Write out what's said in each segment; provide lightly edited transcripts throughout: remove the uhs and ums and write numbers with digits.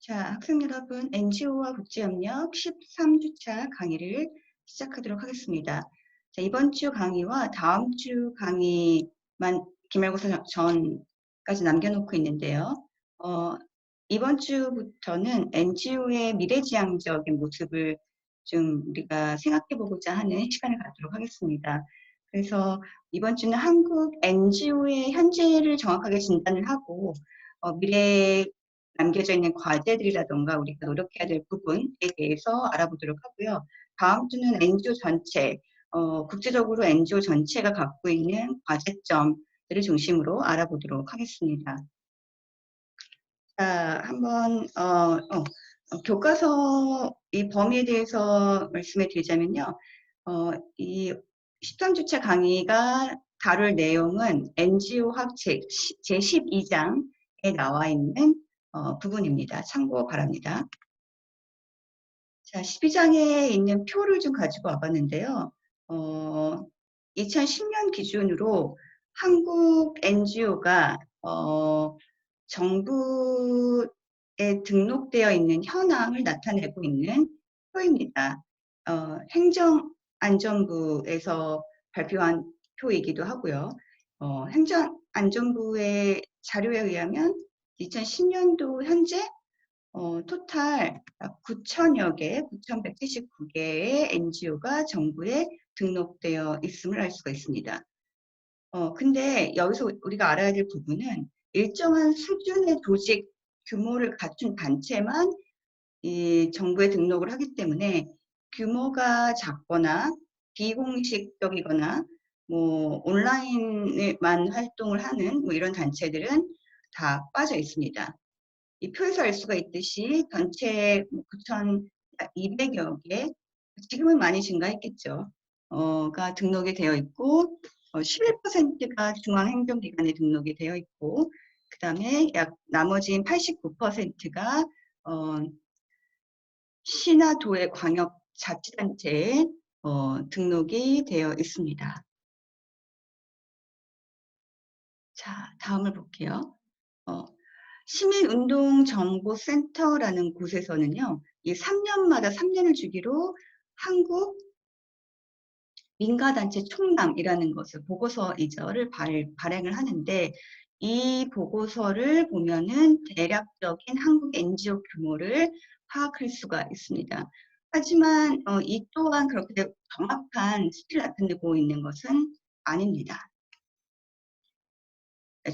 자, 학생 여러분, NGO와 국제협력 13주차 강의를 시작하도록 하겠습니다. 자, 이번 주 강의와 다음 주 강의만 기말고사 전까지 남겨놓고 있는데요. 이번 주부터는 NGO의 미래지향적인 모습을 좀 우리가 생각해보고자 하는 시간을 갖도록 하겠습니다. 그래서 이번 주는 한국 NGO의 현재를 정확하게 진단을 하고 미래 남겨져 있는 과제들이라던가 우리가 노력해야 될 부분에 대해서 알아보도록 하고요. 다음 주는 NGO 전체, 국제적으로 NGO 전체가 갖고 있는 과제점들을 중심으로 알아보도록 하겠습니다. 자, 한번 교과서 이 범위에 대해서 말씀을 드리자면요. 이 13주차 강의가 다룰 내용은 NGO 학책 제12장에 나와 있는 부분입니다. 참고 바랍니다. 자, 12장에 있는 표를 좀 가지고 와봤는데요. 2010년 기준으로 한국 NGO가 정부에 등록되어 있는 현황을 나타내고 있는 표입니다. 행정안전부에서 발표한 표이기도 하고요. 행정안전부의 자료에 의하면 2010년도 현재 토탈 9천여 개, 9,179개의 NGO가 정부에 등록되어 있음을 알 수가 있습니다. 근데 여기서 우리가 알아야 될 부분은 일정한 수준의 조직 규모를 갖춘 단체만 이 정부에 등록을 하기 때문에 규모가 작거나 비공식적이거나 뭐 온라인만 활동을 하는 뭐 이런 단체들은 다 빠져 있습니다. 이 표에서 알 수가 있듯이 전체 9,200여 개, 지금은 많이 증가했겠죠. 가 등록이 되어 있고 11%가 중앙행정기관에 등록이 되어 있고 그 다음에 약 나머지 89%가 시나 도의 광역자치단체에 등록이 되어 있습니다. 자, 다음을 볼게요. 시민운동정보센터라는 곳에서는요, 이 3년마다 3년을 주기로 한국 민가단체 총람이라는 것을 보고서를 발행을 하는데 이 보고서를 보면은 대략적인 한국 NGO 규모를 파악할 수가 있습니다. 하지만 이 또한 그렇게 정확한 수치를 나타내고 있는 것은 아닙니다.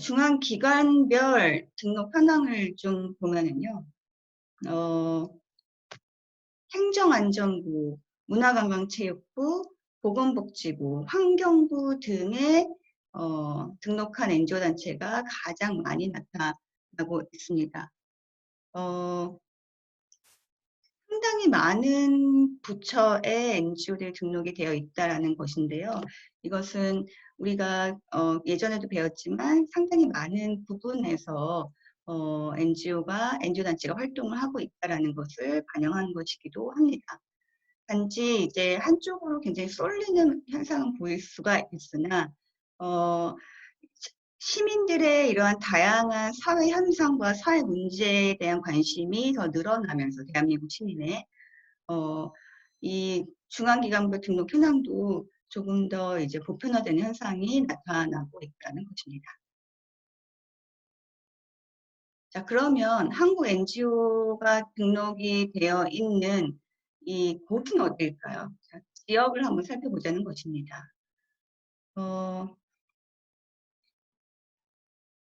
중앙기관별 등록 현황을 좀 보면은요, 행정안전부, 문화관광체육부, 보건복지부, 환경부 등의 등록한 NGO단체가 가장 많이 나타나고 있습니다. 상당히 많은 부처의 NGO들이 등록이 되어 있다는 것인데요. 이것은 우리가 예전에도 배웠지만 상당히 많은 부분에서 NGO 단체가 활동을 하고 있다는 것을 반영한 것이기도 합니다. 단지 이제 한쪽으로 굉장히 쏠리는 현상은 보일 수가 있으나 시민들의 이러한 다양한 사회 현상과 사회 문제에 대한 관심이 더 늘어나면서 대한민국 시민의 이 중앙기관부 등록 현황도 조금 더 이제 보편화되는 현상이 나타나고 있다는 것입니다. 자, 그러면 한국 NGO가 등록이 되어 있는 이 곳은 어디일까요? 자, 지역을 한번 살펴보자는 것입니다.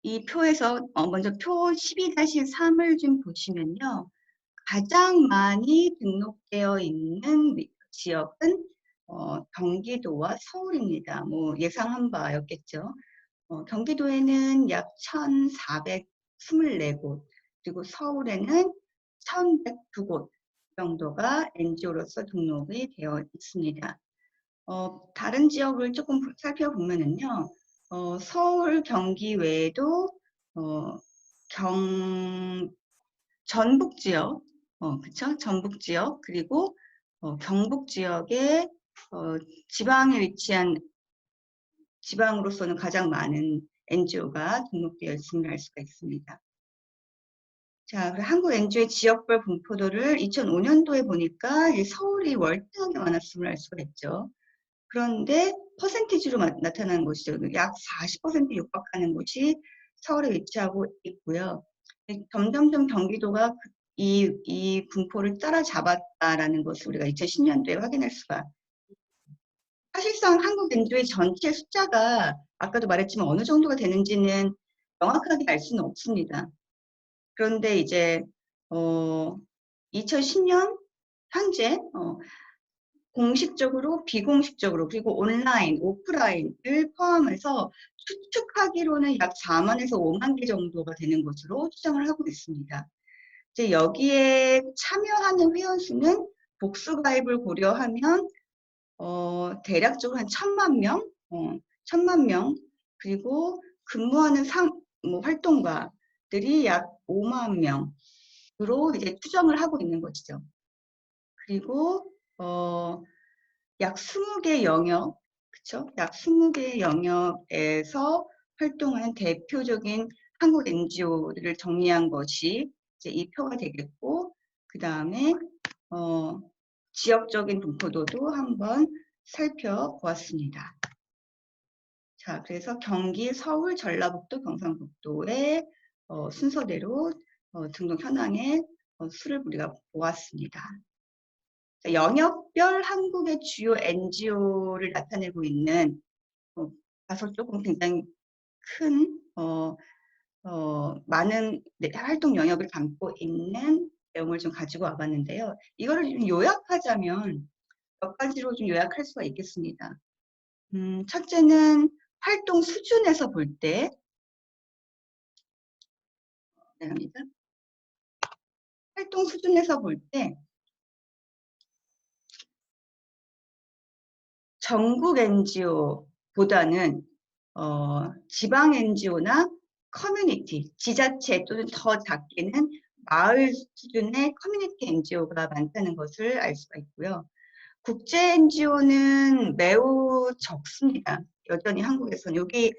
이 표에서 먼저 표 12-3을 좀 보시면요. 가장 많이 등록되어 있는 지역은 경기도와 서울입니다. 뭐 예상한 바였겠죠. 경기도에는 약 1,424곳, 그리고 서울에는 1,102곳 정도가 NGO로서 등록이 되어 있습니다. 다른 지역을 조금 살펴보면은요, 서울, 경기 외에도 전북 지역, 그쵸? 전북 지역, 그리고 경북 지역에 지방에 위치한 지방으로서는 가장 많은 NGO가 등록되어 있음을 알 수가 있습니다. 자, 그리고 한국 NGO의 지역별 분포도를 2005년도에 보니까 서울이 월등하게 많았음을 알 수가 있죠. 그런데 퍼센티지로 나타나는 곳이죠. 약 40% 육박하는 곳이 서울에 위치하고 있고요. 점점점 경기도가 이 분포를 따라잡았다라는 것을 우리가 2010년도에 확인할 수가. 사실상 한국 NGO의 전체 숫자가 아까도 말했지만 어느 정도가 되는지는 명확하게 알 수는 없습니다. 그런데 이제 2010년 현재 공식적으로 비공식적으로 그리고 온라인, 오프라인을 포함해서 추측하기로는 약 4만에서 5만 개 정도가 되는 것으로 추정을 하고 있습니다. 이제 여기에 참여하는 회원 수는 복수 가입을 고려하면 대략적으로 한 1,000만 명, 1,000만 명, 그리고 근무하는 활동가들이 약 5만 명으로 이제 추정을 하고 있는 것이죠. 그리고 약 20개 영역, 그쵸? 약 20개 영역에서 활동하는 대표적인 한국 NGO를 정리한 것이 이제 이 표가 되겠고, 그 다음에 지역적인 분포도도 한번 살펴보았습니다. 자, 그래서 경기, 서울, 전라북도, 경상북도의 순서대로 등록 현황의 수를 우리가 보았습니다. 영역별 한국의 주요 NGO를 나타내고 있는 다소 조금 굉장히 큰 많은 활동 영역을 담고 있는 내용을 좀 가지고 와봤는데요. 이거를 좀 요약하자면 몇 가지로 좀 요약할 수가 있겠습니다. 첫째는 활동 수준에서 볼 때, 활동 수준에서 볼 때 전국 NGO보다는 지방 NGO나 커뮤니티, 지자체 또는 더 작게는 마을 수준의 커뮤니티 NGO가 많다는 것을 알 수가 있고요. 국제 NGO는 매우 적습니다. 여전히 한국에서는. 여기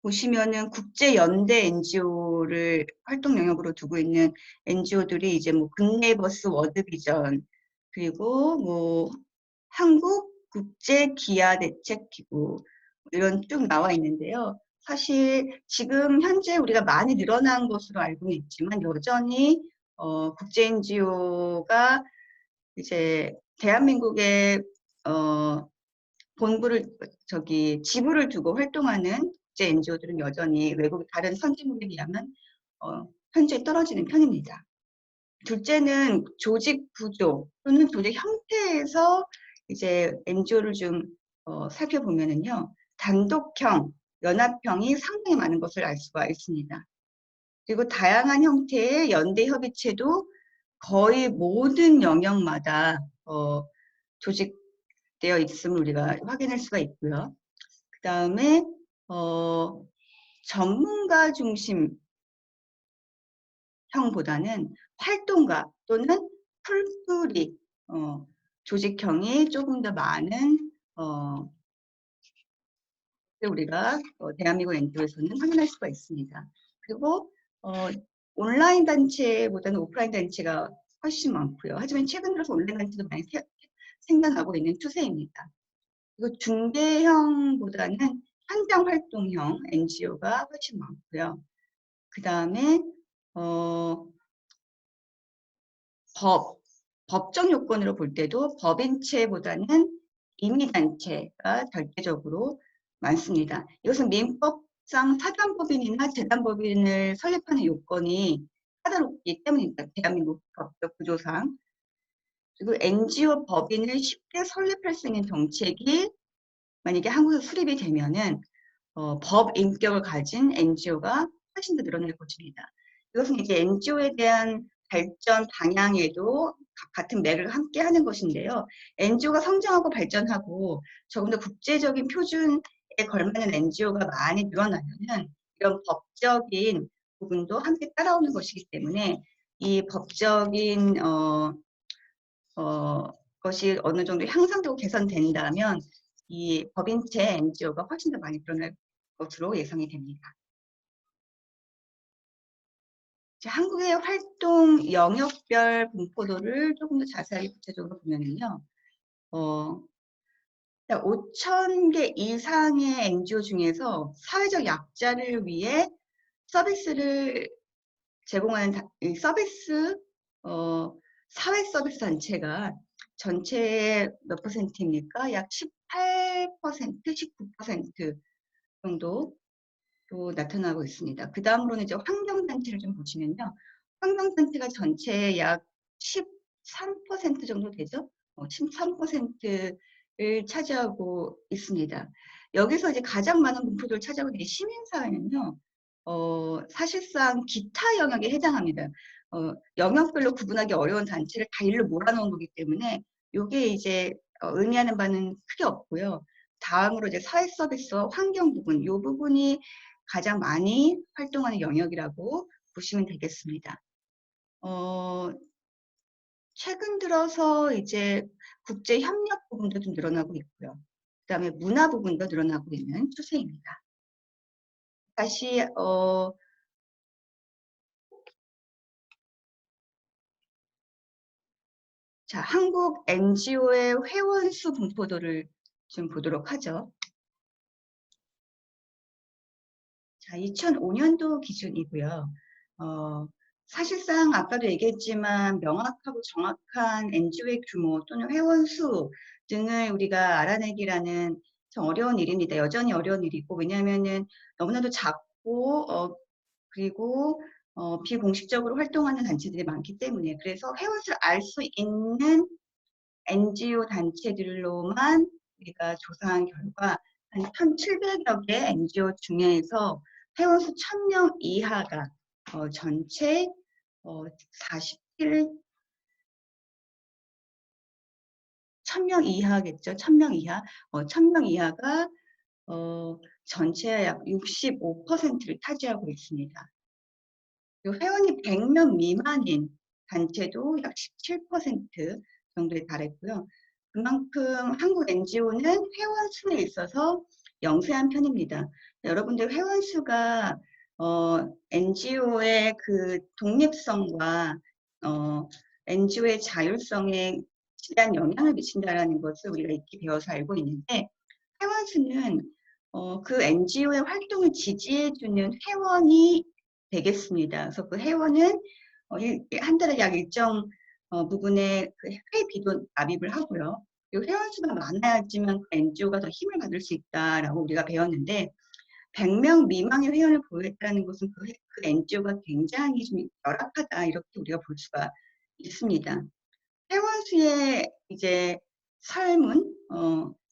보시면은 국제연대 NGO를 활동 영역으로 두고 있는 NGO들이 이제 뭐 굿네이버스 월드비전, 그리고 뭐 한국 국제기아대책기구 이런 쭉 나와 있는데요. 사실 지금 현재 우리가 많이 늘어난 것으로 알고 있지만 여전히 국제 NGO가 이제 대한민국의 지부를 두고 활동하는 국제 NGO들은 여전히 외국 다른 선진국에 비하면 현저히 떨어지는 편입니다. 둘째는 조직 구조 또는 조직 형태에서 이제 NGO를 좀 살펴보면은요, 단독형, 연합형이 상당히 많은 것을 알 수가 있습니다. 그리고 다양한 형태의 연대 협의체도 거의 모든 영역마다 조직되어 있음을 우리가 확인할 수가 있고요. 그 다음에 전문가 중심 형보다는 활동가 또는 풀뿌리 조직형이 조금 더 많은 우리가 대한민국 NGO에서는 확인할 수가 있습니다. 그리고 온라인 단체보다는 오프라인 단체가 훨씬 많고요. 하지만 최근 들어서 온라인 단체도 많이 생겨나고 있는 추세입니다. 그리고 중개형보다는 현장 활동형 NGO가 훨씬 많고요. 그 다음에 법적 요건으로 볼 때도 법인체보다는 임의단체가 절대적으로 많습니다. 이것은 민법상 사단법인이나 재단법인을 설립하는 요건이 까다롭기 때문입니다. 대한민국 법적 구조상. 그리고 NGO 법인을 쉽게 설립할 수 있는 정책이 만약에 한국에서 수립이 되면은 법 인격을 가진 NGO가 훨씬 더 늘어날 것입니다. 이것은 이제 NGO에 대한 발전 방향에도 같은 맥을 함께 하는 것인데요. NGO가 성장하고 발전하고 조금 더 국제적인 표준에 걸맞는 NGO가 많이 늘어나면은 이런 법적인 부분도 함께 따라오는 것이기 때문에 이 법적인 것이 어느 정도 향상되고 개선된다면 이 법인체 NGO가 훨씬 더 많이 늘어날 것으로 예상이 됩니다. 한국의 활동 영역별 분포도를 조금 더 자세하게 구체적으로 보면은요, 5,000개 이상의 NGO 중에서 사회적 약자를 위해 서비스를 제공하는 이 서비스, 사회 서비스 단체가 전체의 몇 퍼센트입니까? 약 18%, 19% 정도 또 나타나고 있습니다. 그 다음으로는 이제 환경단체를 좀 보시면요. 환경단체가 전체의 약 13% 정도 되죠? 13%를 차지하고 있습니다. 여기서 이제 가장 많은 분포도를 차지하고 있는 시민사회는요. 사실상 기타 영역에 해당합니다. 영역별로 구분하기 어려운 단체를 다 일로 몰아넣은 거기 때문에 이게 이제 의미하는 바는 크게 없고요. 다음으로 이제 사회 서비스와 환경 부분, 이 부분이 가장 많이 활동하는 영역이라고 보시면 되겠습니다. 최근 들어서 이제 국제 협력 부분도 좀 늘어나고 있고요. 그 다음에 문화 부분도 늘어나고 있는 추세입니다. 다시 자, 한국 NGO의 회원수 분포도를 좀 보도록 하죠. 자, 2005년도 기준이고요. 사실상 아까도 얘기했지만 명확하고 정확한 NGO의 규모 또는 회원수 등을 우리가 알아내기라는 참 어려운 일입니다. 여전히 어려운 일이고, 왜냐하면은 너무나도 작고 그리고 비공식적으로 활동하는 단체들이 많기 때문에, 그래서 회원수를 알 수 있는 NGO 단체들로만 우리가 조사한 결과 한 1,700여 개 NGO 중에서 회원수 1,000명 이하가 전체 47, 1,000명 이하겠죠. 1,000명 이하. 1,000명 이하가 전체의 약 65%를 차지하고 있습니다. 회원이 100명 미만인 단체도 약 17% 정도에 달했고요. 그만큼 한국 NGO는 회원 수에 있어서 영세한 편입니다. 여러분들 회원 수가 NGO의 그 독립성과 NGO의 자율성에 지대한 영향을 미친다라는 것을 우리가 익히 배워서 알고 있는데, 회원 수는 그 NGO의 활동을 지지해주는 회원이 되겠습니다. 그래서 그 회원은 한 달에 약 일정 부분의 그 회비도 납입을 하고요. 그리고 회원 수가 많아야지만 그 NGO가 더 힘을 받을 수 있다라고 우리가 배웠는데, 100명 미만의 회원을 보였다는 것은 그 NGO가 굉장히 좀 열악하다, 이렇게 우리가 볼 수가 있습니다. 회원 수의 이제 설문,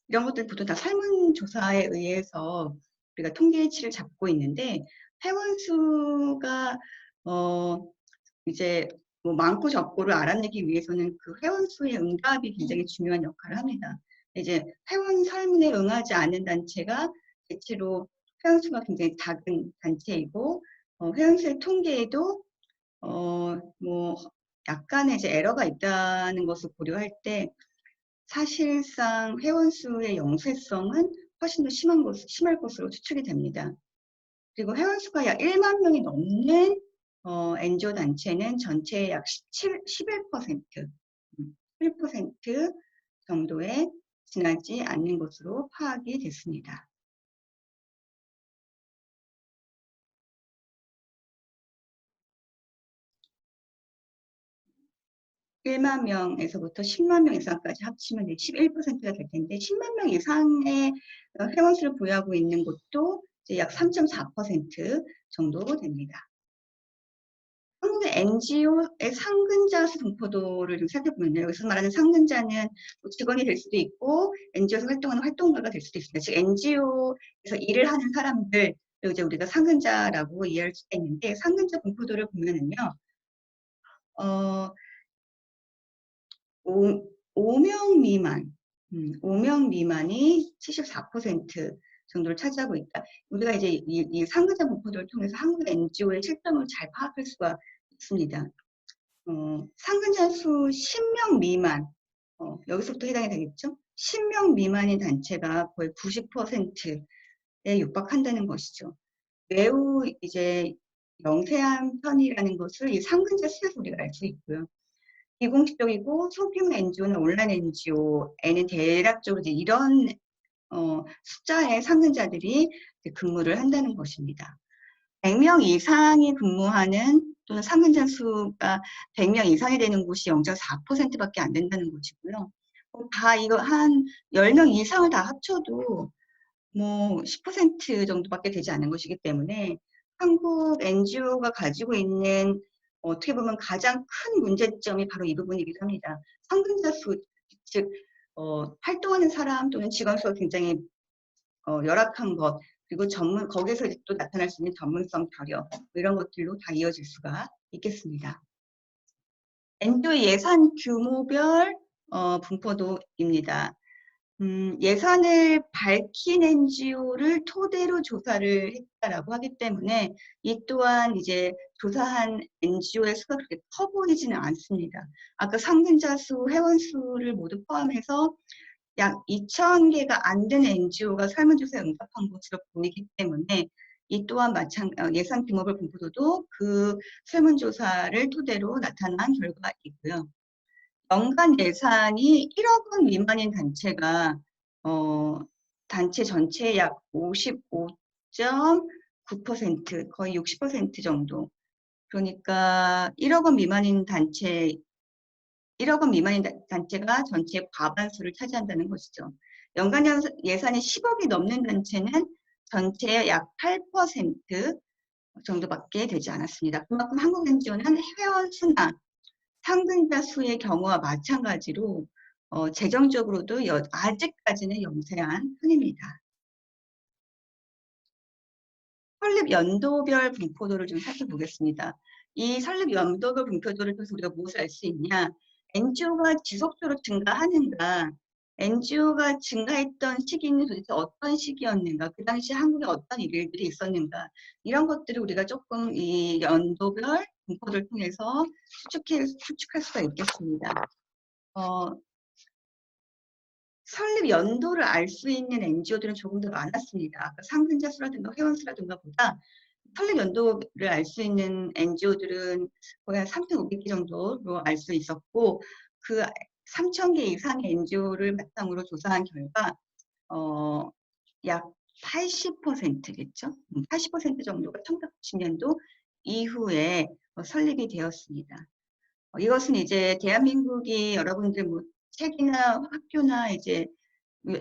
이런 것들 보통 다 설문조사에 의해서 우리가 통계치를 잡고 있는데, 회원 수가 이제 뭐 많고 적고를 알아내기 위해서는 그 회원 수의 응답이 굉장히 중요한 역할을 합니다. 이제 회원 설문에 응하지 않는 단체가 대체로 회원 수가 굉장히 작은 단체이고, 회원 수의 통계에도 뭐 약간의 이제 에러가 있다는 것을 고려할 때 사실상 회원 수의 영세성은 훨씬 더 심할 것으로 추측이 됩니다. 그리고 회원 수가 약 1만 명이 넘는 NGO 단체는 전체의 약 11%, 11% 정도에 지나지 않는 것으로 파악이 됐습니다. 1만 명에서부터 10만 명 이상까지 합치면 11%가 될 텐데, 10만 명 이상의 회원수를 보유하고 있는 곳도 이제 약 3.4% 정도 됩니다. 한국의 NGO의 상근자 수 분포도를 좀 살펴보면요. 여기서 말하는 상근자는 뭐 직원이 될 수도 있고, NGO에서 활동하는 활동가가 될 수도 있습니다. 즉, NGO에서 일을 하는 사람들, 이제 우리가 상근자라고 이해할 수가 있는데, 상근자 분포도를 보면은요, 어, 5명 미만, 5명 미만이 74% 정도를 차지하고 있다. 우리가 이제 이 상근자 분포도를 통해서 한국 NGO의 실정을 잘 파악할 수가 있습니다. 상근자 수 10명 미만, 여기서부터 해당이 되겠죠? 10명 미만인 단체가 거의 90%에 육박한다는 것이죠. 매우 이제 영세한 편이라는 것을 이 상근자 수에서 우리가 알 수 있고요. 비공식적이고 소규모 NGO나 온라인 NGO에는 대략적으로 이제 이런 숫자의 상근자들이 근무를 한다는 것입니다. 100명 이상이 근무하는 또는 상근자 수가 100명 이상이 되는 곳이 0.4%밖에 안 된다는 것이고요. 다 이거 한 10명 이상을 다 합쳐도 뭐 10% 정도밖에 되지 않는 것이기 때문에 한국 NGO가 가지고 있는 어떻게 보면 가장 큰 문제점이 바로 이 부분이기도 합니다. 상근자 수, 즉 활동하는 사람 또는 직원 수가 굉장히 열악한 것, 그리고 거기서 또 나타날 수 있는 전문성 결여, 이런 것들로 다 이어질 수가 있겠습니다. NGO 예산 규모별 분포도입니다. 예산을 밝힌 NGO를 토대로 조사를 했다라고 하기 때문에 이 또한 이제 조사한 NGO의 수가 그렇게 커 보이지는 않습니다. 아까 상근자 수, 회원 수를 모두 포함해서 약 2,000개가 안 되는 NGO가 설문조사에 응답한 것으로 보이기 때문에 이 또한 예산 규모별 분포도도 그 설문조사를 토대로 나타난 결과이고요. 연간 예산이 1억 원 미만인 단체가 단체 전체의 약 55.9%, 거의 60% 정도. 그러니까 1억 원 미만인 단체가 전체의 과반수를 차지한다는 것이죠. 연간 예산이 10억이 넘는 단체는 전체의 약 8% 정도밖에 되지 않았습니다. 그만큼 한국 NGO는 회원 수나 상근자 수의 경우와 마찬가지로 재정적으로도 아직까지는 영세한 편입니다. 설립 연도별 분포도를 좀 살펴보겠습니다. 이 설립 연도별 분포도를 통해서 우리가 무엇을 알 수 있냐? NGO가 지속적으로 증가하는가? NGO가 증가했던 시기는 도대체 어떤 시기였는가? 그 당시 한국에 어떤 일들이 있었는가? 이런 것들을 우리가 조금 이 연도별 분포도를 통해서 추측할 수가 있겠습니다. 설립 연도를 알 수 있는 NGO들은 조금 더 많았습니다. 아까 상근자 수라든가 회원 수라든가 보다 설립 연도를 알 수 있는 NGO들은 거의 한 3,500개 정도로 알 수 있었고, 그 3,000개 이상의 NGO를 바탕으로 조사한 결과 약 80%겠죠? 80% 정도가 1990년도 이후에 설립이 되었습니다. 이것은 이제 대한민국이 여러분들 뭐 책이나 학교나 이제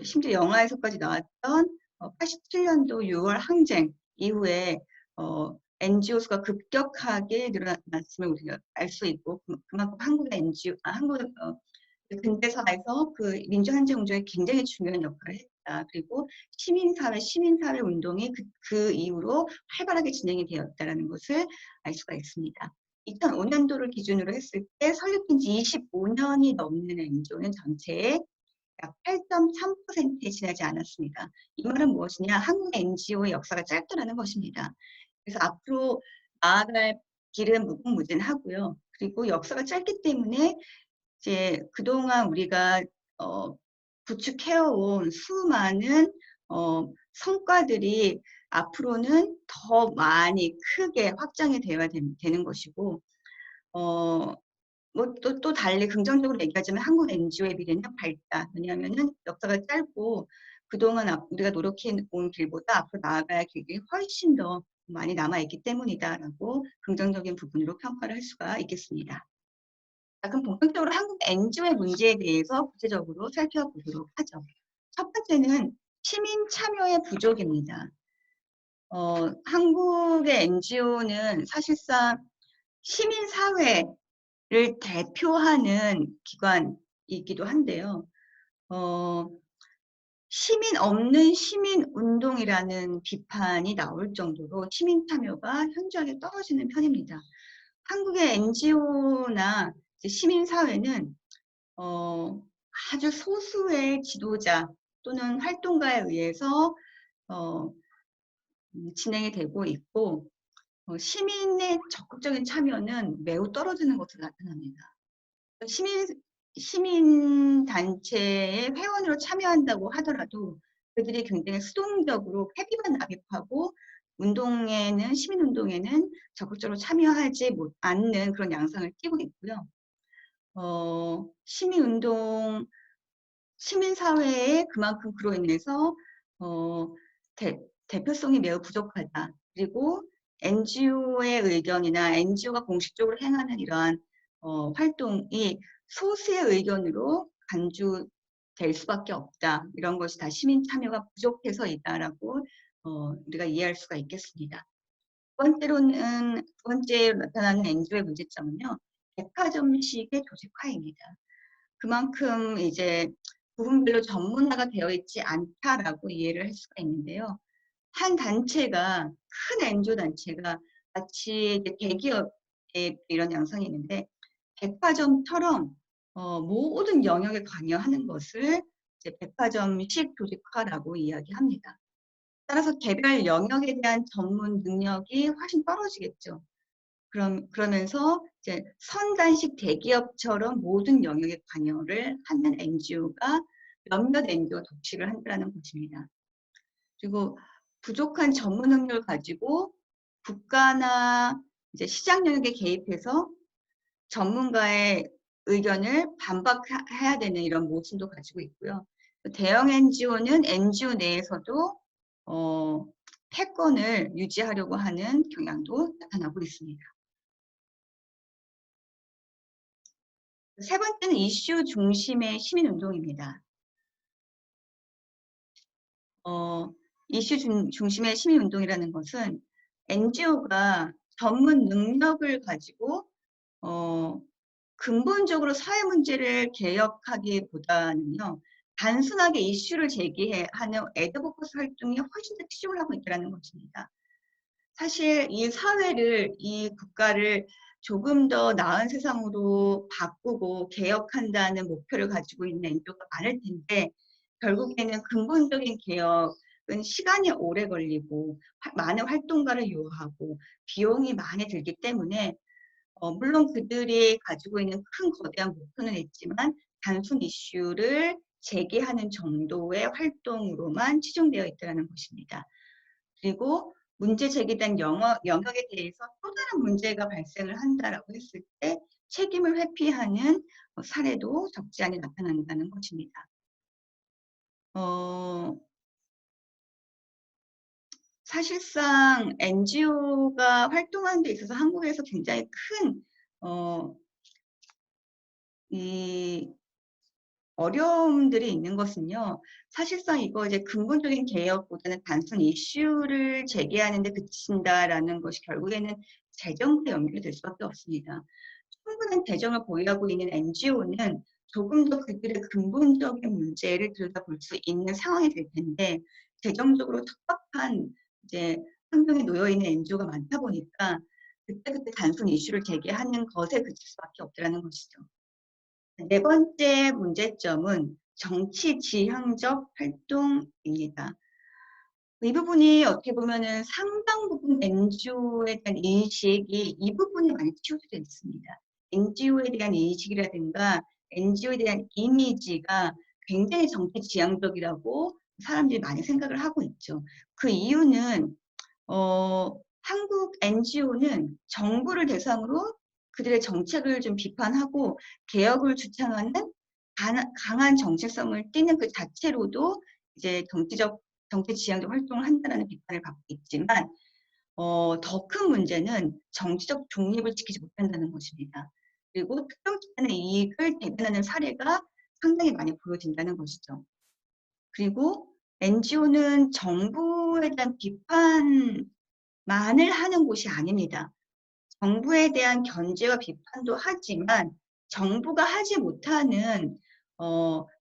심지어 영화에서까지 나왔던 87년도 6월 항쟁 이후에 NGO 수가 급격하게 늘어났음을 우리가 알 수 있고, 그만큼 한국의 NGO, 한국 근대사에서 그 민주항쟁 운동에 굉장히 중요한 역할을 했다. 그리고 시민사회 운동이 그 이후로 활발하게 진행이 되었다는 것을 알 수가 있습니다. 2005년도를 기준으로 했을 때 설립된 지 25년이 넘는 NGO는 전체의 약 8.3%에 지나지 않았습니다. 이 말은 무엇이냐? 한국 NGO의 역사가 짧다는 것입니다. 그래서 앞으로 나아갈 길은 무궁무진하고요. 그리고 역사가 짧기 때문에 이제 그동안 우리가 구축해온 수많은 성과들이 앞으로는 더 많이 크게 확장이 되어야 되는 것이고, 뭐 또 달리 긍정적으로 얘기하자면 한국 NGO의 미래는 밝다. 왜냐하면은 역사가 짧고 그동안 우리가 노력해온 길보다 앞으로 나아갈 길이 훨씬 더 많이 남아있기 때문이다라고 긍정적인 부분으로 평가를 할 수가 있겠습니다. 자, 그럼 본격적으로 한국 NGO의 문제에 대해서 구체적으로 살펴보도록 하죠. 첫 번째는 시민 참여의 부족입니다. 한국의 NGO는 사실상 시민사회를 대표하는 기관이기도 한데요. 시민 없는 시민운동이라는 비판이 나올 정도로 시민 참여가 현저하게 떨어지는 편입니다. 한국의 NGO나 시민사회는 아주 소수의 지도자 또는 활동가에 의해서 진행이 되고 있고, 시민의 적극적인 참여는 매우 떨어지는 것으로 나타납니다. 시민단체의 회원으로 참여한다고 하더라도 그들이 굉장히 수동적으로 회비만 납입하고 시민운동에는 적극적으로 참여하지 않는 그런 양상을 띠고 있고요. 시민사회에 그만큼 그로 인해서 대표성이 매우 부족하다. 그리고 NGO의 의견이나 NGO가 공식적으로 행하는 이러한 활동이 소수의 의견으로 간주될 수밖에 없다. 이런 것이 다 시민 참여가 부족해서이다라고 우리가 이해할 수가 있겠습니다. 두 번째로 나타나는 NGO의 문제점은요, 백화점식의 조직화입니다. 그만큼 이제 부분별로 전문화가 되어 있지 않다라고 이해를 할 수가 있는데요. 한 단체가, 큰 NGO 단체가 마치 대기업의 이런 양상이 있는데, 백화점처럼 모든 영역에 관여하는 것을 이제 백화점식 조직화라고 이야기합니다. 따라서 개별 영역에 대한 전문 능력이 훨씬 떨어지겠죠. 그러면서 이제 선단식 대기업처럼 모든 영역에 관여를 하는 NGO가 몇몇 NGO 독식을 한다는 것입니다. 그리고 부족한 전문 능력을 가지고 국가나 이제 시장 영역에 개입해서 전문가의 의견을 반박해야 되는 이런 모순도 가지고 있고요. 대형 NGO는 NGO 내에서도 패권을 유지하려고 하는 경향도 나타나고 있습니다. 세 번째는 이슈 중심의 시민운동입니다. 이슈 중심의 시민운동이라는 것은 NGO가 전문 능력을 가지고 근본적으로 사회 문제를 개혁하기보다는요, 단순하게 이슈를 제기하는 애드보커스 활동이 훨씬 더 치중을 하고 있다는 것입니다. 사실 이 사회를, 이 국가를 조금 더 나은 세상으로 바꾸고 개혁한다는 목표를 가지고 있는 NGO가 많을 텐데, 결국에는 근본적인 개혁은 시간이 오래 걸리고 많은 활동가를 요하고 비용이 많이 들기 때문에 물론 그들이 가지고 있는 큰 거대한 목표는 있지만 단순 이슈를 제기하는 정도의 활동으로만 치중되어 있다는 것입니다. 그리고 문제 제기된 영역에 대해서 또 다른 문제가 발생을 한다라고 했을 때 책임을 회피하는 사례도 적지 않게 나타난다는 것입니다. 사실상 NGO가 활동하는 데 있어서 한국에서 굉장히 큰 이 어려움들이 있는 것은요. 사실상 이거 이제 근본적인 개혁보다는 단순 이슈를 제기하는 데 그친다라는 것이 결국에는 재정과 연결될 수밖에 없습니다. 충분한 재정을 보유하고 있는 NGO는 조금 더 그들의 근본적인 문제를 들여다볼 수 있는 상황이 될 텐데 재정적으로 척박한 이제 환경에 놓여 있는 NGO가 많다 보니까 그때그때 단순 이슈를 제기하는 것에 그칠 수밖에 없다는 것이죠. 네 번째 문제점은 정치 지향적 활동입니다. 이 부분이 어떻게 보면은 상당 부분 NGO에 대한 인식이 이 부분에 많이 치우쳐져 있습니다. NGO에 대한 인식이라든가 NGO에 대한 이미지가 굉장히 정치 지향적이라고 사람들이 많이 생각을 하고 있죠. 그 이유는 한국 NGO는 정부를 대상으로 그들의 정책을 좀 비판하고 개혁을 주창하는 강한 정체성을 띠는 그 자체로도 이제 정치 지향적 활동을 한다는 비판을 받고 있지만 더 큰 문제는 정치적 중립을 지키지 못한다는 것입니다. 그리고 특정 집단의 이익을 대변하는 사례가 상당히 많이 보여진다는 것이죠. 그리고 NGO는 정부에 대한 비판만을 하는 곳이 아닙니다. 정부에 대한 견제와 비판도 하지만 정부가 하지 못하는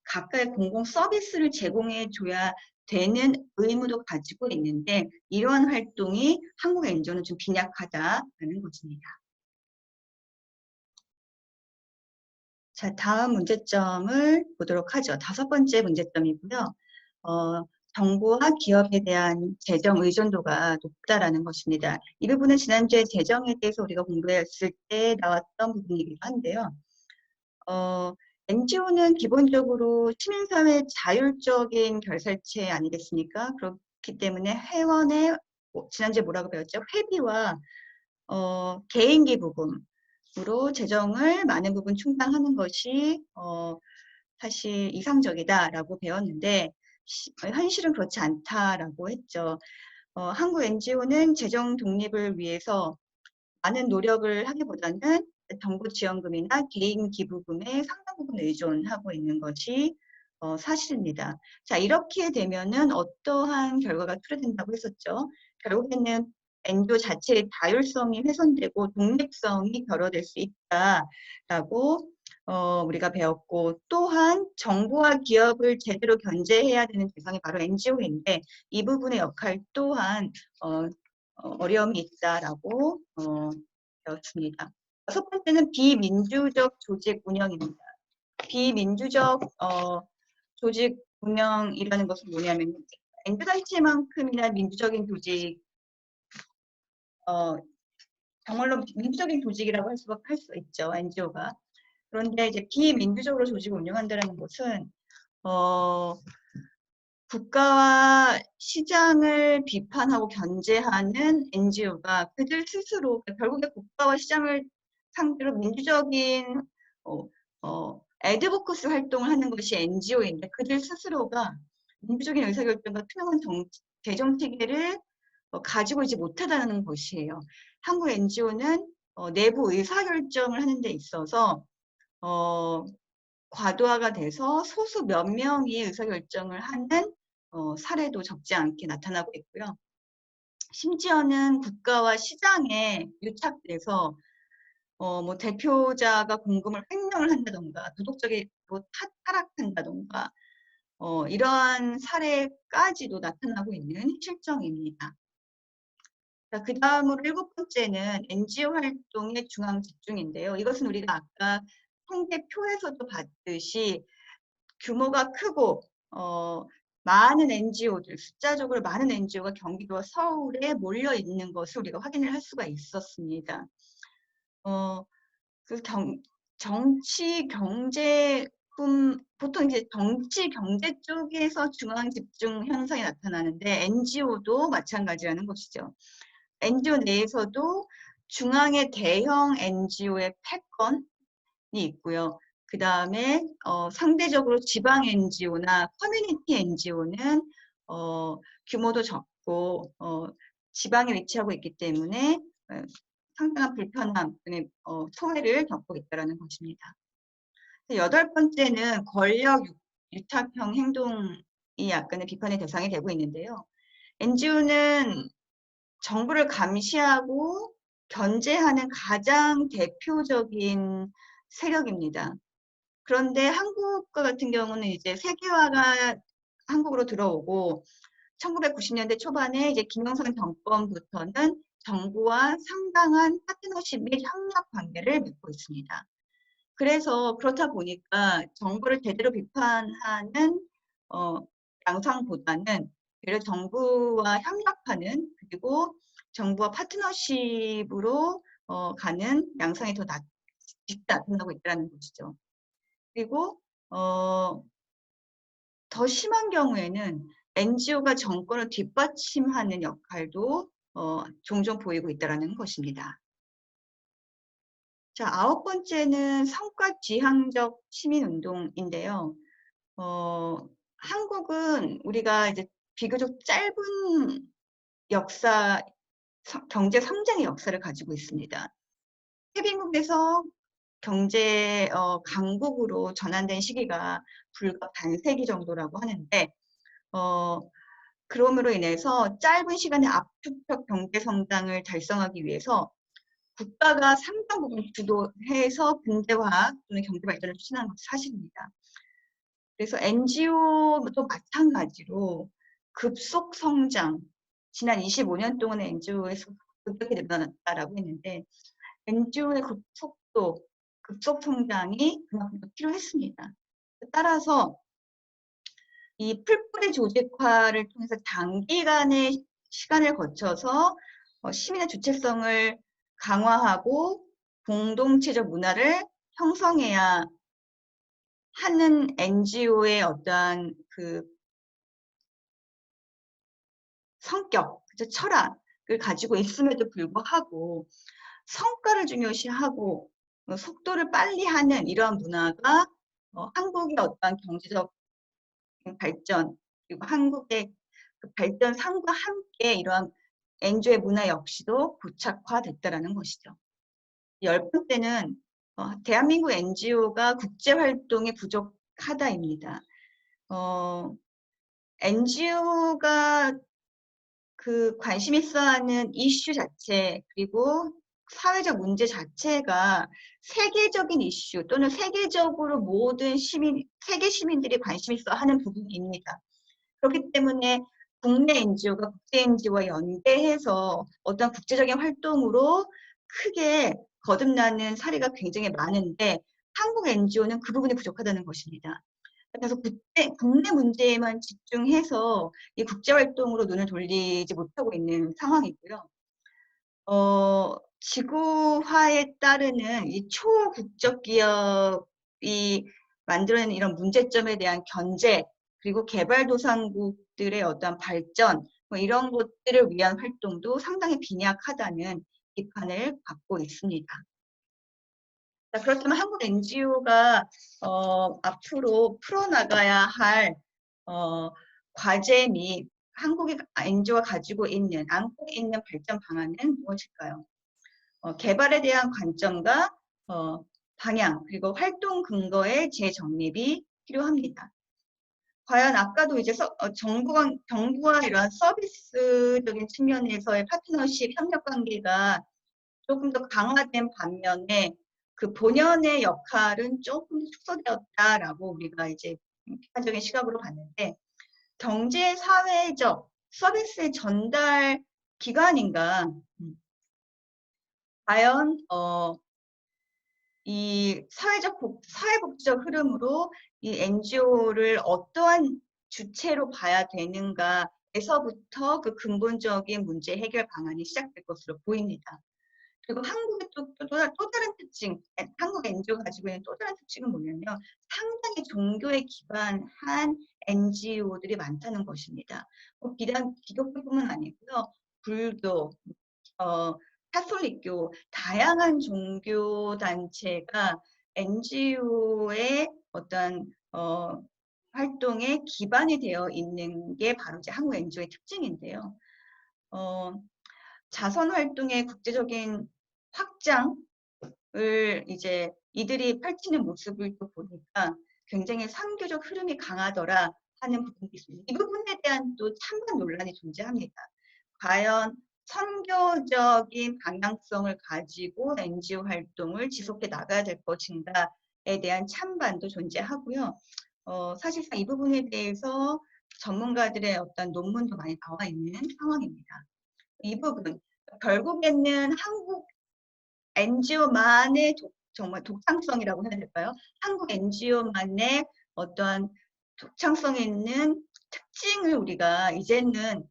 각각의 공공 서비스를 제공해 줘야 되는 의무도 가지고 있는데 이러한 활동이 한국 NGO는 좀 빈약하다는 것입니다. 자, 다음 문제점을 보도록 하죠. 다섯 번째 문제점이고요. 정부와 기업에 대한 재정 의존도가 높다라는 것입니다. 이 부분은 지난주에 재정에 대해서 우리가 공부했을 때 나왔던 부분이기도 한데요. NGO는 기본적으로 시민사회 자율적인 결사체 아니겠습니까? 그렇기 때문에 회원의 지난주에 뭐라고 배웠죠? 회비와 개인기 부분으로 재정을 많은 부분 충당하는 것이 사실 이상적이다라고 배웠는데 현실은 그렇지 않다라고 했죠. 한국 NGO는 재정 독립을 위해서 많은 노력을 하기보다는 정부 지원금이나 개인 기부금에 상당 부분 의존하고 있는 것이 사실입니다. 자, 이렇게 되면은 어떠한 결과가 투례된다고 했었죠. 결국에는 NGO 자체의 자율성이 훼손되고 독립성이 결여될 수 있다라고 우리가 배웠고, 또한 정부와 기업을 제대로 견제해야 되는 대상이 바로 NGO인데 이 부분의 역할 또한 어려움이 있다라고 배웠습니다. 첫 번째는 비민주적 조직 운영입니다. 비민주적 조직 운영이라는 것은 뭐냐면 NGO 단체만큼이나 민주적인 조직, 정말로 민주적인 조직이라고 할 수 있죠, NGO가. 그런데 이제 비민주적으로 조직을 운영한다는 것은 국가와 시장을 비판하고 견제하는 NGO가 그들 스스로 결국에 국가와 시장을 상대로 민주적인 애드보커스 활동을 하는 것이 NGO인데 그들 스스로가 민주적인 의사결정과 투명한 재정 체계를 가지고 있지 못하다는 것이에요. 한국 NGO는 내부 의사결정을 하는 데 있어서 과도화가 돼서 소수 몇 명이 의사결정을 하는 사례도 적지 않게 나타나고 있고요. 심지어는 국가와 시장에 유착돼서 뭐 대표자가 공금을 횡령을 한다던가 도덕적으로 타락한다던가 이러한 사례까지도 나타나고 있는 실정입니다. 그 다음으로 7번째는 NGO 활동의 중앙 집중인데요. 이것은 우리가 아까 통계표에서도 봤듯이 규모가 크고 많은 NGO들, 숫자적으로 많은 NGO가 경기도와 서울에 몰려 있는 것을 우리가 확인을 할 수가 있었습니다. 그 정치 경제 보통 이제 정치 경제 쪽에서 중앙 집중 현상이 나타나는데 NGO도 마찬가지라는 것이죠. NGO 내에서도 중앙의 대형 NGO의 패권이 있고요. 그 다음에 상대적으로 지방 NGO나 커뮤니티 NGO는 규모도 적고 지방에 위치하고 있기 때문에 상당한 불편함, 소외를 겪고 있다는 것입니다. 8번째는 권력 유착형 행동이 약간의 비판의 대상이 되고 있는데요. NGO는 정부를 감시하고 견제하는 가장 대표적인 세력입니다. 그런데 한국과 같은 경우는 이제 세계화가 한국으로 들어오고 1990년대 초반에 이제 김영삼 정권부터는 정부와 상당한 파트너십 및 협력 관계를 맺고 있습니다. 그래서 그렇다 보니까 정부를 제대로 비판하는 양상보다는 오히려 정부와 협력하는 그리고 정부와 파트너십으로 가는 양상이 더 나타나고 있다는 것이죠. 그리고 더 심한 경우에는 NGO가 정권을 뒷받침하는 역할도 종종 보이고 있다는 것입니다. 자, 9번째는 성과지향적 시민운동인데요. 한국은 우리가 이제 비교적 짧은 역사, 경제 성장의 역사를 가지고 있습니다. 대빈국에서 경제 강국으로 전환된 시기가 불과 반세기 정도라고 하는데 그럼으로 인해서 짧은 시간에 압축적 경제 성장을 달성하기 위해서 국가가 상당 부분 주도해서 근대화 또는 경제 발전을 추진하는 것이 사실입니다. 그래서 NGO도 마찬가지로 급속 성장, 지난 25년 동안의 NGO에서 급격히 늘어났다라고 했는데 NGO의 급속 성장이 그만큼 필요했습니다. 따라서 이 풀뿌리 조직화를 통해서 단기간의 시간을 거쳐서 시민의 주체성을 강화하고 공동체적 문화를 형성해야 하는 NGO의 어떠한 그 성격, 철학을 가지고 있음에도 불구하고 성과를 중요시하고 속도를 빨리 하는 이러한 문화가 한국의 어떤 경제적 발전 그리고 한국의 그 발전상과 함께 이러한 NGO의 문화 역시도 고착화됐다라는 것이죠. 10번째는 대한민국 NGO가 국제활동에 부족하다입니다. NGO가 그 관심 있어 하는 이슈 자체 그리고 사회적 문제 자체가 세계적인 이슈 또는 세계적으로 모든 세계 시민들이 관심 있어 하는 부분입니다. 그렇기 때문에 국내 NGO가 국제 NGO와 연계해서 어떤 국제적인 활동으로 크게 거듭나는 사례가 굉장히 많은데 한국 NGO는 그 부분이 부족하다는 것입니다. 그래서 국내 문제에만 집중해서 이 국제활동으로 눈을 돌리지 못하고 있는 상황이고요. 지구화에 따르는 이 초국적 기업이 만들어내는 이런 문제점에 대한 견제, 그리고 개발도상국들의 어떤 발전, 뭐 이런 것들을 위한 활동도 상당히 빈약하다는 비판을 받고 있습니다. 자, 그렇다면 한국 NGO가 앞으로 풀어나가야 할 과제 및 한국의 NGO가 가지고 있는, 안고 있는 발전 방안은 무엇일까요? 개발에 대한 관점과 방향, 그리고 활동 근거의 재정립이 필요합니다. 과연 아까도 이제 정부와 이러한 서비스적인 측면에서의 파트너십, 협력 관계가 조금 더 강화된 반면에 그 본연의 역할은 조금 축소되었다라고 우리가 이제 비판적인 시각으로 봤는데 경제 사회적 서비스의 전달 기관인가 과연 이 사회복지적 흐름으로 이 NGO를 어떠한 주체로 봐야 되는가에서부터 그 근본적인 문제 해결 방안이 시작될 것으로 보입니다. 그리고 한국의 또 다른 특징, 한국 NGO가 가지고 있는 또 다른 특징은 뭐냐면 상당히 종교에 기반한 NGO들이 많다는 것입니다. 비단 기독교뿐만 아니고요. 불교, 카톨릭교, 다양한 종교 단체가 NGO의 어떤 활동에 기반이 되어 있는 게 바로 이제 한국 NGO의 특징인데요. 자선 활동의 국제적인 확장을 이제 이들이 펼치는 모습을 또 보니까 굉장히 선교적 흐름이 강하더라 하는 부분이 있습니다. 이 부분에 대한 또 찬반 논란이 존재합니다. 과연 선교적인 방향성을 가지고 NGO 활동을 지속해 나가야 될 것인가에 대한 찬반도 존재하고요. 사실상 이 부분에 대해서 전문가들의 어떤 논문도 많이 나와 있는 상황입니다. 이 부분, 결국에는 한국 NGO만의 정말 독창성이라고 해야 될까요? 한국 NGO만의 어떠한 독창성 있는 특징을 우리가 이제는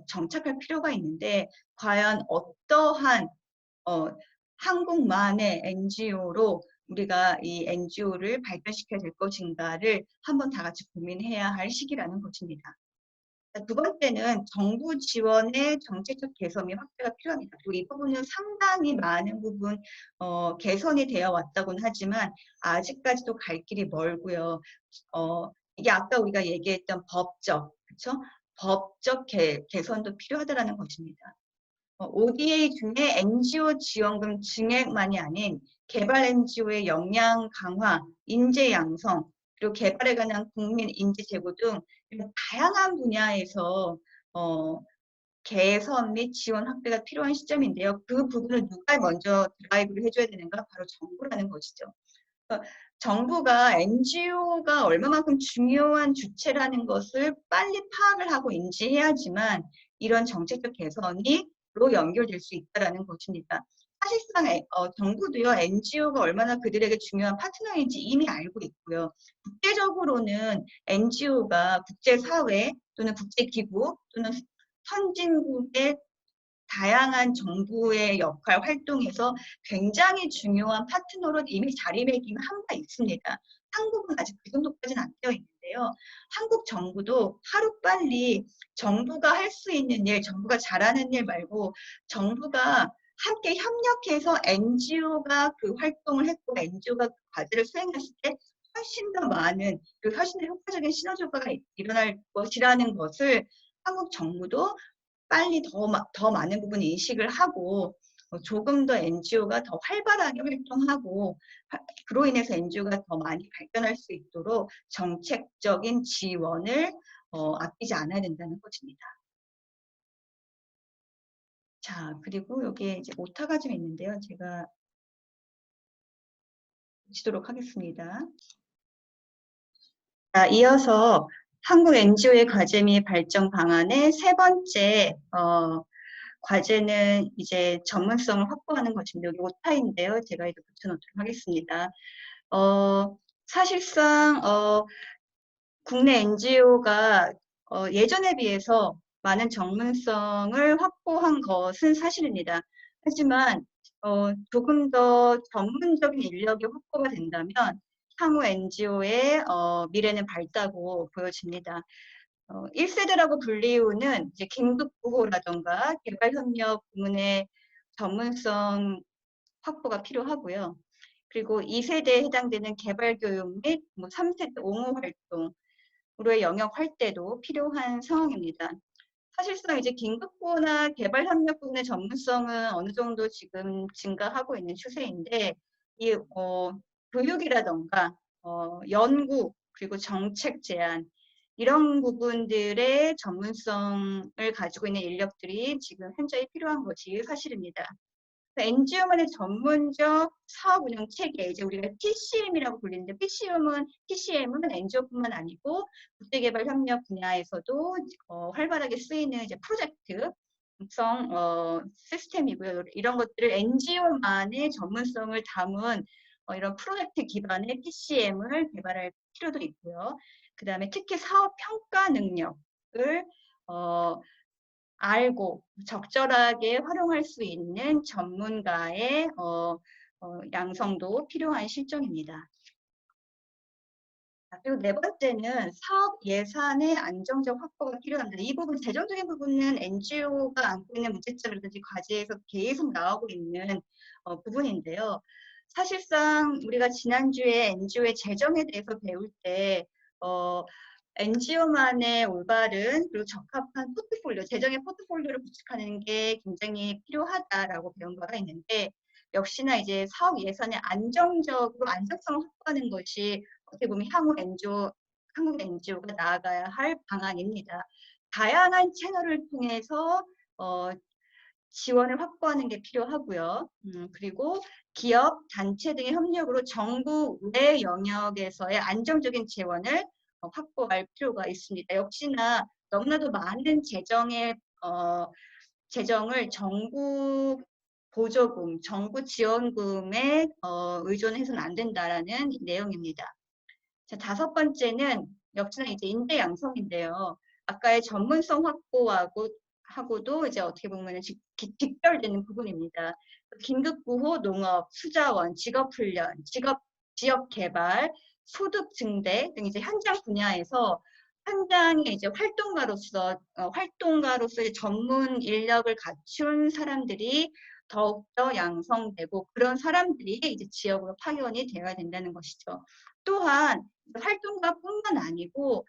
정착할 필요가 있는데 과연 어떠한 한국만의 NGO로 우리가 이 NGO를 발전시켜야 될 것인가를 한번 다 같이 고민해야 할 시기라는 것입니다. 두 번째는 정부 지원의 정책적 개선 및 확대가 필요합니다. 그리고 이 부분은 상당히 많은 부분 개선이 되어 왔다고는 하지만 아직까지도 갈 길이 멀고요. 이게 아까 우리가 얘기했던 법적, 그렇죠? 법적 개선도 필요하다는 것입니다. ODA 중에 NGO 지원금 증액만이 아닌 개발 NGO의 역량 강화, 인재 양성, 그리고 개발에 관한 국민 인지 제고 등 다양한 분야에서 개선 및 지원 확대가 필요한 시점인데요. 그 부분을 누가 먼저 드라이브를 해줘야 되는가? 바로 정부라는 것이죠. 정부가 NGO가 얼마만큼 중요한 주체라는 것을 빨리 파악을 하고 인지해야지만 이런 정책적 개선으로 연결될 수 있다는 것입니다. 사실상 정부도요, NGO가 얼마나 그들에게 중요한 파트너인지 이미 알고 있고요. 국제적으로는 NGO가 국제사회 또는 국제기구 또는 선진국의 다양한 정부의 역할, 활동에서 굉장히 중요한 파트너로 이미 자리매김한 바 있습니다. 한국은 아직 그 정도까지는 안 되어 있는데 있는데요. 한국 정부도 하루빨리 정부가 할 수 있는 일, 정부가 잘하는 일 말고 정부가 함께 협력해서 NGO가 그 활동을 했고 NGO가 그 과제를 수행했을 때 훨씬 더 많은, 훨씬 더 효과적인 시너지 효과가 일어날 것이라는 것을 한국 정부도 빨리 더 많은 부분 인식을 하고 조금 더 NGO가 더 활발하게 활동하고 그로 인해서 NGO가 더 많이 발전할 수 있도록 정책적인 지원을 아끼지 않아야 된다는 것입니다. 자, 그리고 여기에 이제 오타가 좀 있는데요. 제가 붙이도록 하겠습니다. 자, 이어서 한국 NGO의 과제 및 발전 방안의 세 번째 과제는 이제 전문성을 확보하는 것입니다. 여기 오타인데요. 제가 이제 붙여놓도록 하겠습니다. 사실상 국내 NGO가 예전에 비해서 많은 전문성을 확보한 것은 사실입니다. 하지만 조금 더 전문적인 인력이 확보가 된다면 향후 NGO의 미래는 밝다고 보여집니다. 1세대라고 불리우는 이제 긴급구호라던가 개발협력 부문의 전문성 확보가 필요하고요. 그리고 2세대에 해당되는 개발교육 및 3세대 옹호 활동으로의 영역 활대도 필요한 상황입니다. 사실상 이제 긴급구호나 개발협력 부분의 전문성은 어느 정도 지금 증가하고 있는 추세인데 이 교육이라던가 연구 그리고 정책 제안 이런 부분들의 전문성을 가지고 있는 인력들이 지금 현저히 필요한 것이 사실입니다. NGO만의 전문적 사업 운영 체계, 이제 우리가 PCM이라고 불리는데 PCM은 NGO뿐만 아니고 국제개발 협력 분야에서도 활발하게 쓰이는 이제 프로젝트성 시스템이고요. 이런 것들을 NGO만의 전문성을 담은 이런 프로젝트 기반의 PCM을 개발할 필요도 있고요. 그 다음에 특히 사업 평가 능력을 알고 적절하게 활용할 수 있는 전문가의 양성도 필요한 실정입니다. 그리고 네 번째는 사업 예산의 안정적 확보가 필요합니다. 이 부분, 재정적인 부분은 NGO가 안고 있는 문제점이라든지 과제에서 계속 나오고 있는 부분인데요. 사실상 우리가 지난주에 NGO의 재정에 대해서 배울 때 NGO만의 올바른 그리고 적합한 포트폴리오, 재정의 포트폴리오를 구축하는 게 굉장히 필요하다라고 배운 바가 있는데 역시나 이제 사업 예산의 안정적으로 안정성을 확보하는 것이 어떻게 보면 향후 한국 NGO가 나아가야 할 방안입니다. 다양한 채널을 통해서 지원을 확보하는 게 필요하고요. 그리고 기업, 단체 등의 협력으로 정부 외 영역에서의 안정적인 재원을 확보할 필요가 있습니다. 역시나 너무나도 많은 재정을 정부 보조금, 정부 지원금에 의존해서는 안 된다라는 내용입니다. 자, 다섯 번째는 역시나 이제 인재 양성인데요. 아까의 전문성 확보하고도 이제 어떻게 보면 직결되는 부분입니다. 긴급구호, 농업, 수자원, 직업훈련, 지역 개발, 소득 증대 등 이제 현장 분야에서 현장의 이제 활동가로서의 전문 인력을 갖춘 사람들이 더욱더 양성되고 그런 사람들이 이제 지역으로 파견이 되어야 된다는 것이죠. 또한 활동가뿐만 아니고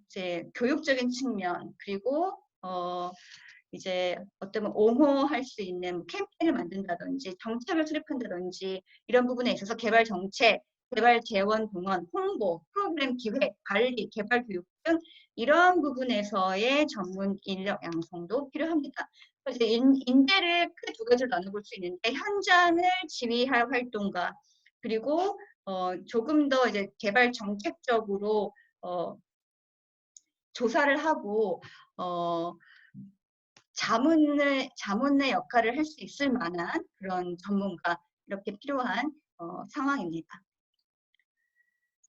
이제 교육적인 측면 그리고 이제 어떤 옹호할 수 있는 캠페인을 만든다든지 정책을 수립한다든지 이런 부분에 있어서 개발 정책, 개발 재원 동원, 홍보, 프로그램 기획, 관리, 개발 교육 등 이런 부분에서의 전문 인력 양성도 필요합니다. 이제 인재를 크게 두 가지로 나눠볼 수 있는데 현장을 지휘할 활동가 그리고 조금 더 이제 개발 정책적으로 조사를 하고 자문의 역할을 할 수 있을 만한 그런 전문가 이렇게 필요한 상황입니다.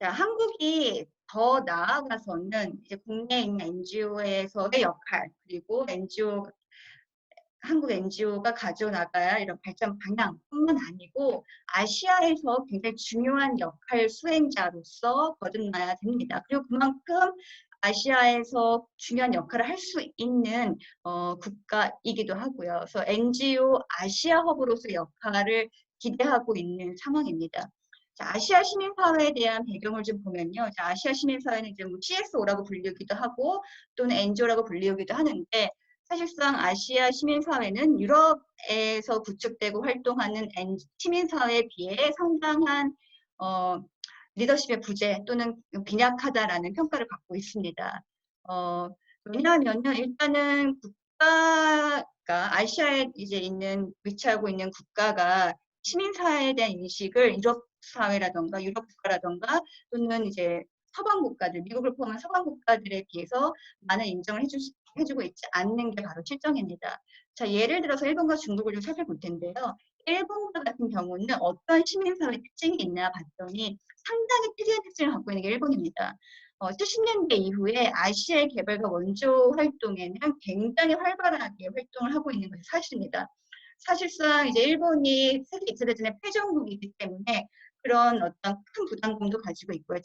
자, 한국이 더 나아가서는 이제 국내에 있는 NGO에서의 역할 그리고 NGO 한국 NGO가 가져나가야 할 이런 발전 방향뿐만 아니고 아시아에서 굉장히 중요한 역할 수행자로서 거듭나야 됩니다. 그리고 그만큼 아시아에서 중요한 역할을 할 수 있는 국가이기도 하고요. 그래서 NGO 아시아 허브로서 역할을 기대하고 있는 상황입니다. 자, 아시아 시민사회에 대한 배경을 좀 보면요. 자, 아시아 시민사회는 이제 뭐 CSO라고 불리기도 하고 또는 NGO라고 불리기도 하는데 사실상 아시아 시민사회는 유럽에서 구축되고 활동하는 시민사회에 비해 상당한 리더십의 부재 또는 빈약하다라는 평가를 받고 있습니다. 왜냐하면요, 일단은 국가가 아시아에 이제 위치하고 있는 국가가 시민사회에 대한 인식을 유럽 사회라던가 유럽 국가라던가 또는 이제 서방 국가들, 미국을 포함한 서방 국가들에 비해서 많은 인정을 해주고 있지 않는 게 바로 실정입니다. 자, 예를 들어서 일본과 중국을 좀 살펴볼 텐데요. 일본과 같은 경우는 어떤 시민사회 특징이 있나 봤더니 상당히 특이한 특징을 갖고 있는 게 일본입니다. 70년대 이후에 아시아의 개발과 원조 활동에는 굉장히 활발하게 활동을 하고 있는 것이 사실입니다. 사실상 이제 일본이 세계 2차 대전의 패전국이기 때문에 그런 어떤 큰 부담감도 가지고 있고요.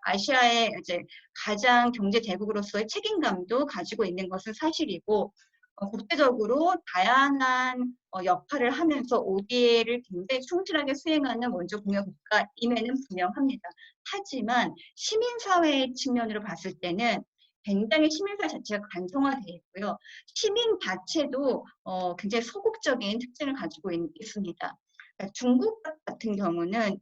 아시아의 이제 가장 경제 대국으로서의 책임감도 가지고 있는 것은 사실이고 국제적으로 다양한 역할을 하면서 ODA를 굉장히 충실하게 수행하는 원조 공여 국가임에는 분명합니다. 하지만 시민사회의 측면으로 봤을 때는 굉장히 시민사회 자체가 간성화되어 있고요. 시민 자체도 굉장히 소극적인 특징을 가지고 있습니다. 그러니까 중국 같은 경우는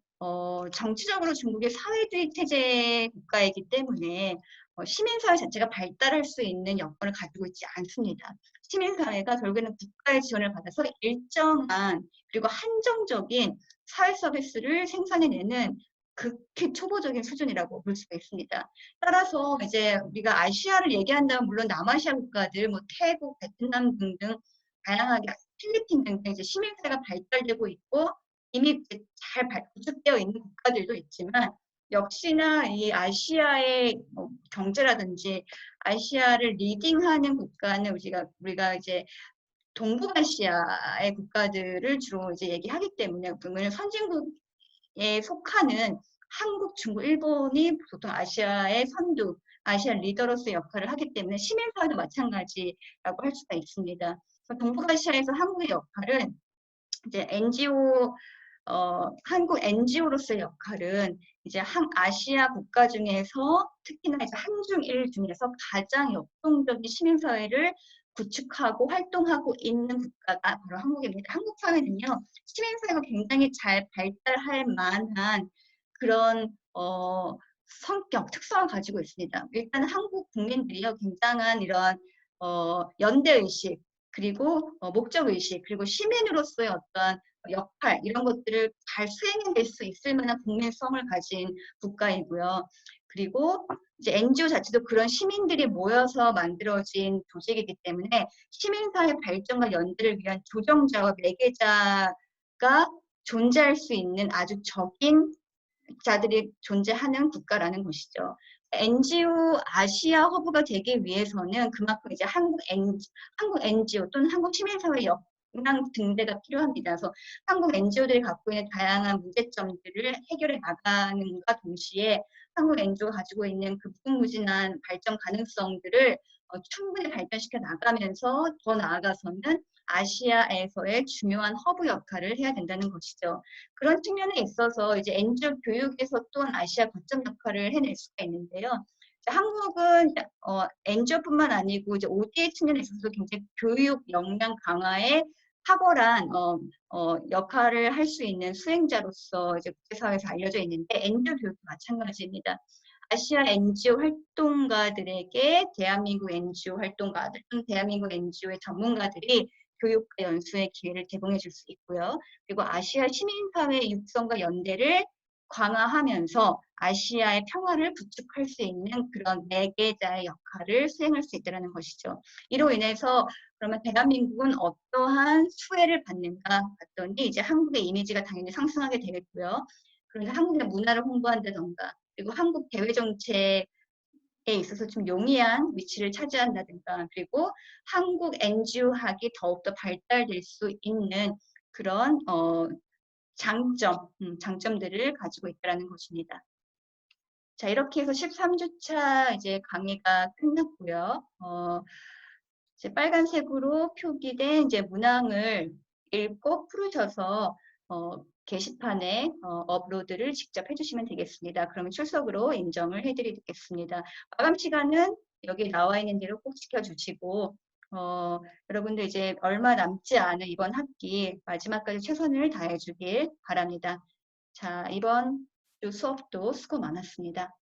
정치적으로 중국의 사회주의 체제 국가이기 때문에 시민사회 자체가 발달할 수 있는 여건을 가지고 있지 않습니다. 시민사회가 결국에는 국가의 지원을 받아서 일정한 그리고 한정적인 사회 서비스를 생산해내는 극히 초보적인 수준이라고 볼 수가 있습니다. 따라서 이제 우리가 아시아를 얘기한다면 물론 남아시아 국가들, 뭐 태국, 베트남 등등 다양하게 필리핀 등등 이제 시민사회가 발달되고 있고 이미 잘 구축되어 있는 국가들도 있지만 역시나 이 아시아의 경제라든지 아시아를 리딩하는 국가는 우리가 이제 동북아시아의 국가들을 주로 이제 얘기하기 때문에 그러면 선진국에 속하는 한국, 중국, 일본이 보통 아시아의 선두, 아시아 리더로서의 역할을 하기 때문에 시민사회도 마찬가지라고 할 수가 있습니다. 동북아시아에서 한국의 역할은 이제 NGO 한국 NGO로서의 역할은 이제 아시아 국가 중에서 특히나 이제 한중일 중에서 가장 역동적인 시민사회를 구축하고 활동하고 있는 국가가 바로 한국입니다. 한국 사회는요, 시민사회가 굉장히 잘 발달할 만한 그런 성격, 특성을 가지고 있습니다. 일단 한국 국민들이요, 굉장한 이런 연대의식, 그리고 목적의식, 그리고 시민으로서의 어떤 역할 이런 것들을 잘 수행해낼 수 있을 만한 국민성을 가진 국가이고요. 그리고 이제 NGO 자체도 그런 시민들이 모여서 만들어진 조직이기 때문에 시민사회 발전과 연대를 위한 조정자와 매개자가 존재할 수 있는 아주 적인 자들이 존재하는 국가라는 것이죠. NGO 아시아 허브가 되기 위해서는 그만큼 이제 한국 NGO 또는 한국 시민사회 역량 등대가 필요합니다. 그래서 한국 NGO들이 갖고 있는 다양한 문제점들을 해결해 나가는과 동시에 한국 NGO가 가지고 있는 그 무궁무진한 발전 가능성들을 충분히 발전시켜 나가면서 더 나아가서는 아시아에서의 중요한 허브 역할을 해야 된다는 것이죠. 그런 측면에 있어서 이제 NGO 교육에서 또한 아시아 거점 역할을 해낼 수가 있는데요. 한국은 NGO뿐만 아니고 이제 ODA 측면에 있어서 굉장히 교육 역량 강화에 탁월한 역할을 할 수 있는 수행자로서 이제 국제사회에서 알려져 있는데 NGO 교육도 마찬가지입니다. 아시아 NGO 활동가들에게 대한민국 NGO 활동가들 또는 대한민국 NGO의 전문가들이 교육과 연수의 기회를 제공해 줄 수 있고요. 그리고 아시아 시민사회 육성과 연대를 강화하면서 아시아의 평화를 구축할 수 있는 그런 매개자의 역할을 수행할 수 있다는 것이죠. 이로 인해서 그러면 대한민국은 어떠한 수혜를 받는가 봤더니 이제 한국의 이미지가 당연히 상승하게 되겠고요. 그런데 한국의 문화를 홍보한다던가 그리고 한국 대외 정책에 있어서 좀 용이한 위치를 차지한다든가 그리고 한국 NGO학이 더욱더 발달될 수 있는 그런 장점들을 가지고 있다는 것입니다. 자, 이렇게 해서 13주차 이제 강의가 끝났고요. 이제 빨간색으로 표기된 이제 문항을 읽고 풀으셔서 게시판에 업로드를 직접 해주시면 되겠습니다. 그러면 출석으로 인정을 해드리겠습니다. 마감 시간은 여기 나와 있는 대로 꼭 지켜주시고 여러분들 이제 얼마 남지 않은 이번 학기 마지막까지 최선을 다해주길 바랍니다. 자, 이번 주 수업도 수고 많았습니다.